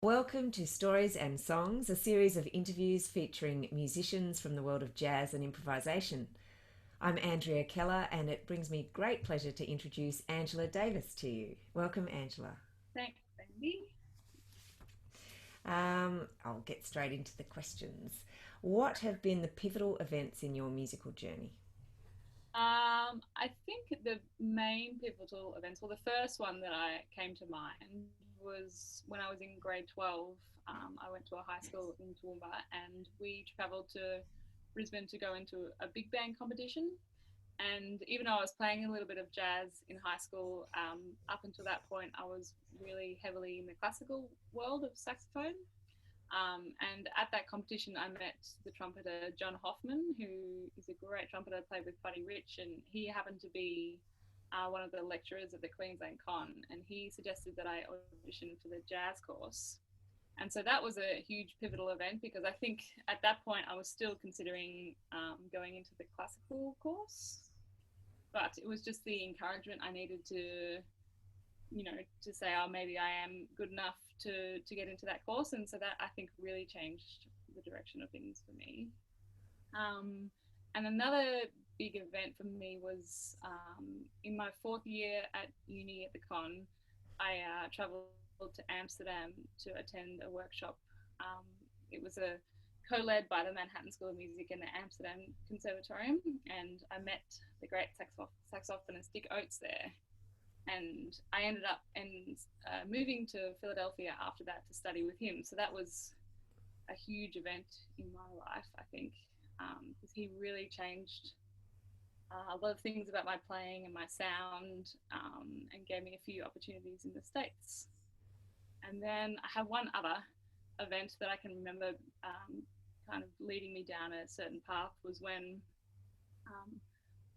Welcome to Stories and Songs, a series of interviews featuring musicians from the world of jazz and improvisation. I'm Andrea Keller, and it brings me great pleasure to introduce Angela Davis to you. Welcome, Angela. Thanks, Andy. I'll get straight into the questions. What have been the pivotal events in your musical journey? I think the main pivotal events, well, the first one that I came to mind was when I was in grade 12. I went to a high school in Toowoomba and we travelled to Brisbane to go into a big band competition. And even though I was playing a little bit of jazz in high school, up until that point, I was really heavily in the classical world of saxophone. And at that competition, I met the trumpeter John Hoffman, who is a great trumpeter, played with Buddy Rich, and he happened to be one of the lecturers at the Queensland Con, and he suggested that I audition for the jazz course. And so that was a huge pivotal event because I think at that point I was still considering going into the classical course, but it was just the encouragement I needed to, to say, oh, maybe I am good enough to get into that course. And so that I think really changed the direction of things for me. And another big event for me was in my fourth year at uni at the Con, I travelled to Amsterdam to attend a workshop. It was a co-led by the Manhattan School of Music and the Amsterdam Conservatorium, and I met the great saxophonist Dick Oates there. And I ended up moving to Philadelphia after that to study with him. So that was a huge event in my life, I think, because he really changed a lot of things about my playing and my sound, and gave me a few opportunities in the States. And then I have one other event that I can remember kind of leading me down a certain path was when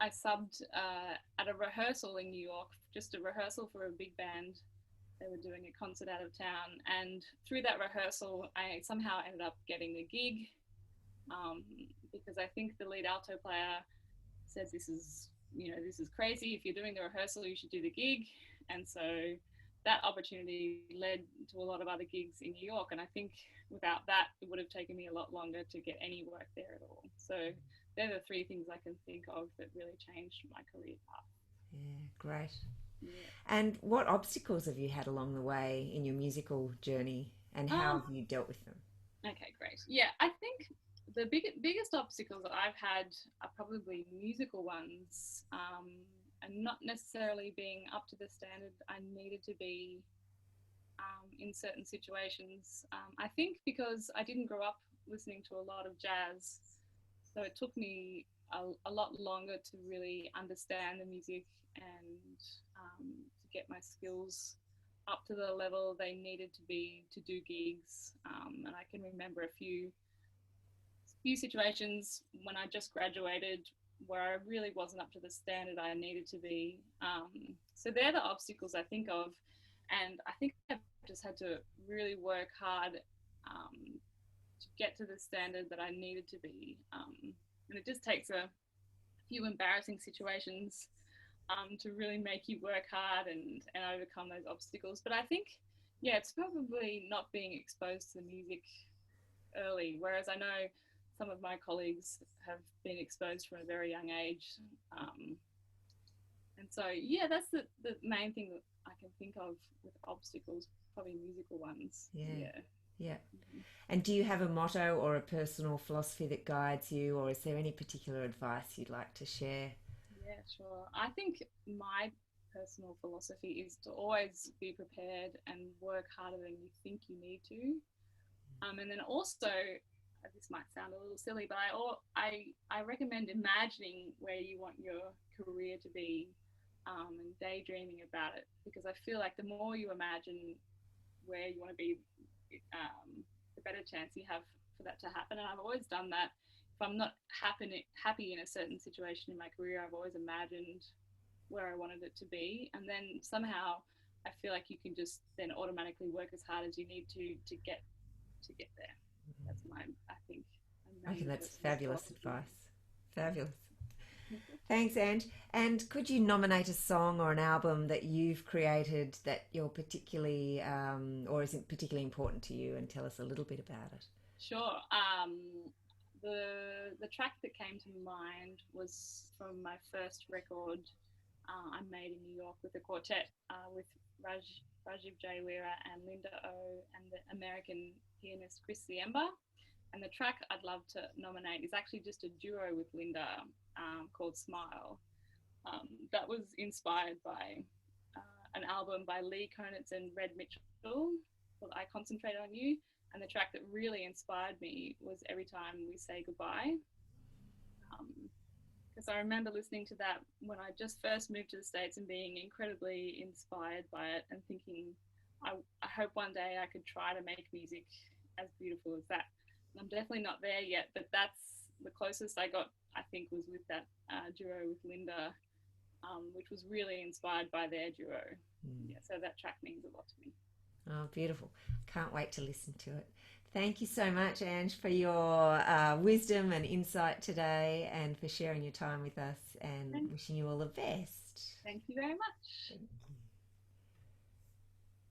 I subbed at a rehearsal in New York, just a rehearsal for a big band. They were doing a concert out of town, and through that rehearsal I somehow ended up getting a gig, because I think the lead alto player says this is crazy. If you're doing the rehearsal, you should do the gig. And so that opportunity led to a lot of other gigs in New York. And I think without that, it would have taken me a lot longer to get any work there at all. So they're the three things I can think of that really changed my career path. Yeah, great. Yeah. And what obstacles have you had along the way in your musical journey, and how have you dealt with them? Okay, great. Yeah, I think the biggest obstacles that I've had are probably musical ones, and not necessarily being up to the standard I needed to be in certain situations. I think because I didn't grow up listening to a lot of jazz, so it took me a lot longer to really understand the music and to get my skills up to the level they needed to be to do gigs. And I can remember a few situations when I just graduated where I really wasn't up to the standard I needed to be. So they're the obstacles I think of, and I think I've just had to really work hard to get to the standard that I needed to be. And it just takes a few embarrassing situations to really make you work hard and overcome those obstacles. But I think, yeah, it's probably not being exposed to the music early, whereas I know some of my colleagues have been exposed from a very young age. And so, yeah, that's the main thing that I can think of with obstacles, probably musical ones. Yeah. And do you have a motto or a personal philosophy that guides you, or is there any particular advice you'd like to share? Yeah, sure. I think my personal philosophy is to always be prepared and work harder than you think you need to. And then also, this might sound a little silly, but I recommend imagining where you want your career to be, and daydreaming about it, because I feel like the more you imagine where you want to be, the better chance you have for that to happen. And I've always done that. If I'm not happy in a certain situation in my career, I've always imagined where I wanted it to be, and then somehow I feel like you can just then automatically work as hard as you need to get there. That's my, I think I think that's fabulous advice. Fabulous. Thanks, Ange. And could you nominate a song or an album that you've created that you're particularly, or isn't particularly important to you, and tell us a little bit about it? Sure. The track that came to mind was from my first record I made in New York with a quartet with Rajiv J. Weera and Linda O and the American pianist Kris Davis. And the track I'd love to nominate is actually just a duo with Linda called Smile. That was inspired by an album by Lee Konitz and Red Mitchell called I Concentrate on You. And the track that really inspired me was Every Time We Say Goodbye. Because I remember listening to that when I just first moved to the States and being incredibly inspired by it and thinking, I hope one day I could try to make music as beautiful as that. And I'm definitely not there yet, but that's the closest I got, I think, was with that duo with Linda, which was really inspired by their duo. Yeah, so that track means a lot to me. Oh, beautiful. Can't wait to listen to it. Thank you so much, Ange, for your wisdom and insight today and for sharing your time with us, and wishing you all the best. Thank you very much.